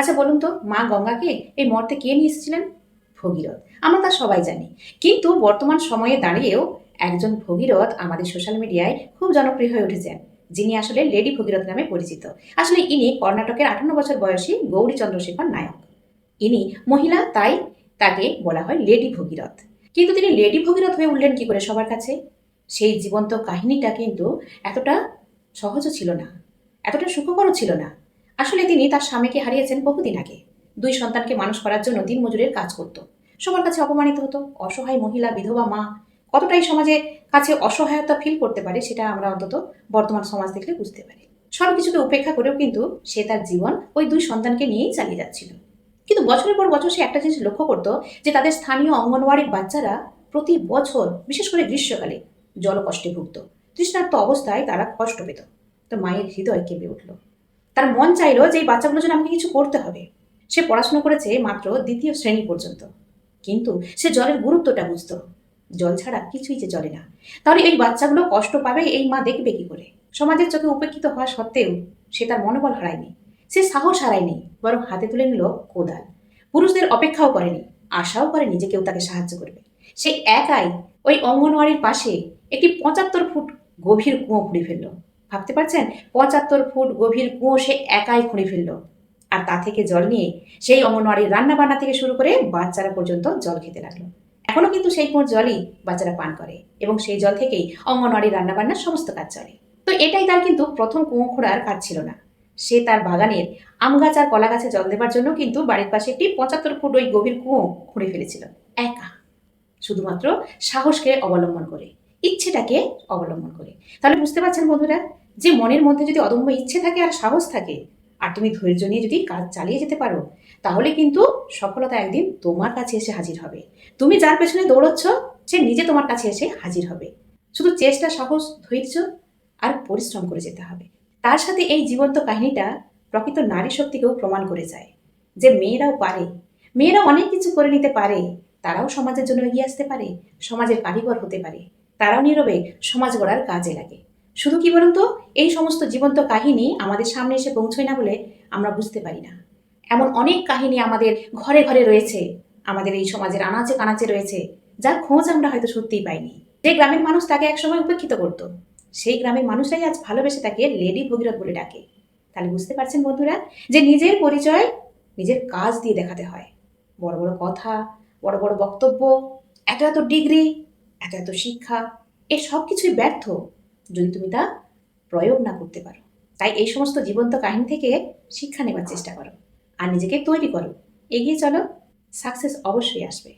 আচ্ছা বলুন তো, মা গঙ্গাকে এই মর্তে কে নিয়ে এসেছিলেন? ভগীরথ। আমরা তা সবাই জানি। কিন্তু বর্তমান সময়ে দাঁড়িয়েও একজন ভগীরথ আমাদের সোশ্যাল মিডিয়ায় খুব জনপ্রিয় হয়ে উঠেছেন, যিনি আসলে লেডি ভগীরথ নামে পরিচিত। আসলে ইনি কর্ণাটকের 58 বছর বয়সী গৌরী চন্দ্রশেখর নায়ক। ইনি মহিলা, তাই তাকে বলা হয় লেডি ভগীরথ। কিন্তু তিনি লেডি ভগীরথ হয়ে উঠলেন কি করে সবার কাছে? সেই জীবন্ত কাহিনীটা কিন্তু এতটা সহজও ছিল না, এতটা সুখকরও ছিল না। আসলে তিনি তার স্বামীকে হারিয়েছেন বহুদিন আগে। 2 সন্তানকে মানুষ করার জন্য দিনমজুরের কাজ করত। সবার কাছে অপমানিত হতো। অসহায় মহিলা, বিধবা মা কতটাই সমাজের কাছে অসহায়তা ফিল করতে পারে, সেটা আমরা অন্তত বর্তমান সমাজ দেখলে বুঝতে পারি। সব কিছুকে উপেক্ষা করেও কিন্তু সে তার জীবন ওই 2 সন্তানকে নিয়েই চালিয়ে যাচ্ছিল। কিন্তু বছরের পর বছর সে একটা জিনিস লক্ষ্য করতো, যে তাদের স্থানীয় অঙ্গনওয়াড়ির বাচ্চারা প্রতি বছর, বিশেষ করে গ্রীষ্মকালে, জলকষ্টে ভুগত। তৃষ্ণার্ত অবস্থায় তারা কষ্ট পেত। তো মায়ের হৃদয় কেঁপে উঠল। তার মন চাইলো যে এই বাচ্চাগুলোর জন্য আমাকে কিছু করতে হবে। সে পড়াশোনা করেছে মাত্র 2য় শ্রেণী পর্যন্ত, কিন্তু সে জলের গুরুত্বটা বুঝতো। জল ছাড়া কিছুই যে চলে না। তাহলে এই বাচ্চাগুলো কষ্ট পাবে, এই মা দেখবে কি করে? সমাজের চোখে উপেক্ষিত হওয়া সত্ত্বেও সে তার মনোবল হারায়নি, সে সাহস হারায়নি, বরং হাতে তুলে নিল কোদাল। পুরুষদের অপেক্ষাও করেনি, আশাও করেনি যে কেউ তাকে সাহায্য করবে। সে একাই ওই অঙ্গনওয়াড়ির পাশে একটি 75 ফুট গভীর কুয়ো খুঁড়ে ফেলল। ভাবতে পারছেন? 75 ফুট গভীর কুয়ো সে একাই খুঁড়ে ফেলল। আর তা থেকে জল নিয়ে সেই অঙ্গনওয়াড়ির রান্না বান্না থেকে শুরু করে বাচ্চারা পর্যন্ত জল খেতে লাগলো। এখনো কিন্তু সেই কুয়োর জলই বাচ্চারা পান করে, এবং সেই জল থেকেই অঙ্গনওয়াড়ির রান্না বান্নার সমস্ত কাজ চলে। তো এটাই তার কিন্তু প্রথম কুয়ো খোঁড়ার কাজ ছিল না। সে তার বাগানের আম গাছ আর কলা গাছে জল দেবার জন্য কিন্তু বাড়ির পাশে একটি 75 ফুট ওই গভীর কুয়ো খুঁড়ে ফেলেছিল, একা। শুধুমাত্র সাহসকে অবলম্বন করে, ইচ্ছেটাকে অবলম্বন করে। তাহলে বুঝতে পারছেন বন্ধুরা, যে মনের মধ্যে যদি অদম্য ইচ্ছে থাকে আর সাহস থাকে, আর তুমি ধৈর্য নিয়ে যদি কাজ চালিয়ে যেতে পারো, তাহলে কিন্তু সফলতা একদিন তোমার কাছে এসে হাজির হবে। তুমি যার পেছনে দৌড়চ্ছ, সে নিজে তোমার কাছে এসে হাজির হবে। শুধু চেষ্টা, সাহস, ধৈর্য আর পরিশ্রম করে যেতে হবে। তার সাথে এই জীবন্ত কাহিনীটা প্রকৃত নারী শক্তিকেও প্রমাণ করে যায়, যে মেয়েরাও পারে, মেয়েরা অনেক কিছু করে নিতে পারে। তারাও সমাজের জন্য এগিয়ে আসতে পারে, সমাজের কারিগর হতে পারে। তারাও নীরবে সমাজ গড়ার কাজে লাগে। শুধু কি বলুন তো, এই সমস্ত জীবন্ত কাহিনী আমাদের সামনে এসে পৌঁছয় না বলে আমরা বুঝতে পারি না। এমন অনেক কাহিনী আমাদের ঘরে ঘরে রয়েছে, আমাদের এই সমাজের আনাচে কানাচে রয়েছে, যার খোঁজ আমরা হয়তো সত্যিই পাইনি। যে গ্রামের মানুষ তাকে একসময় উপেক্ষিত করত, সেই গ্রামের মানুষরাই আজ ভালোবেসে তাকে লেডি ভগীরথ বলে ডাকে। তাহলে বুঝতে পারছেন বন্ধুরা, যে নিজের পরিচয় নিজের কাজ দিয়ে দেখাতে হয়। বড় বড় কথা, বড় বড় বক্তব্য, এত এত ডিগ্রি, এত এত শিক্ষা, এ সব কিছুই ব্যর্থ যদি তুমি তা প্রয়োগ না করতে পারো। তাই এই সমস্ত জীবন্ত কাহিনী থেকে শিক্ষা নেবার চেষ্টা করো, আর নিজেকে তৈরি করো। এগিয়ে চলো, সাকসেস অবশ্যই আসবে।